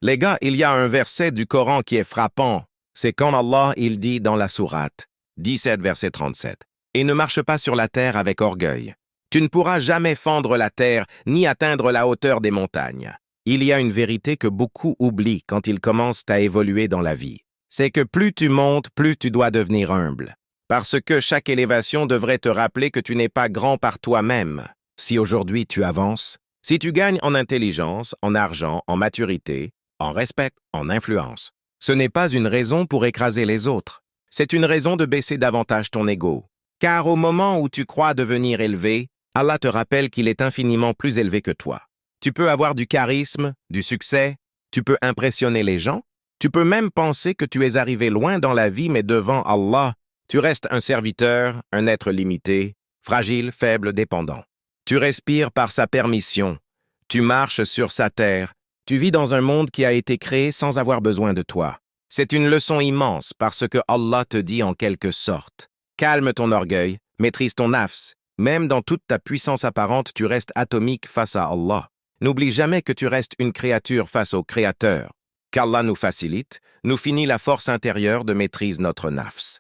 Les gars, il y a un verset du Coran qui est frappant. C'est quand Allah, il dit dans la sourate 17, verset 37. Et ne marche pas sur la terre avec orgueil. Tu ne pourras jamais fendre la terre, ni atteindre la hauteur des montagnes. Il y a une vérité que beaucoup oublient quand ils commencent à évoluer dans la vie. C'est que plus tu montes, plus tu dois devenir humble. Parce que chaque élévation devrait te rappeler que tu n'es pas grand par toi-même. Si aujourd'hui tu avances, si tu gagnes en intelligence, en argent, en maturité, en respect, en influence, ce n'est pas une raison pour écraser les autres. C'est une raison de baisser davantage ton ego. Car au moment où tu crois devenir élevé, Allah te rappelle qu'il est infiniment plus élevé que toi. Tu peux avoir du charisme, du succès, tu peux impressionner les gens, tu peux même penser que tu es arrivé loin dans la vie, mais devant Allah, tu restes un serviteur, un être limité, fragile, faible, dépendant. Tu respires par sa permission, tu marches sur sa terre, tu vis dans un monde qui a été créé sans avoir besoin de toi. C'est une leçon immense parce que Allah te dit en quelque sorte, calme ton orgueil, maîtrise ton nafs. Même dans toute ta puissance apparente, tu restes atomique face à Allah. N'oublie jamais que tu restes une créature face au Créateur. Qu'Allah nous facilite, nous finit la force intérieure de maîtrise notre nafs.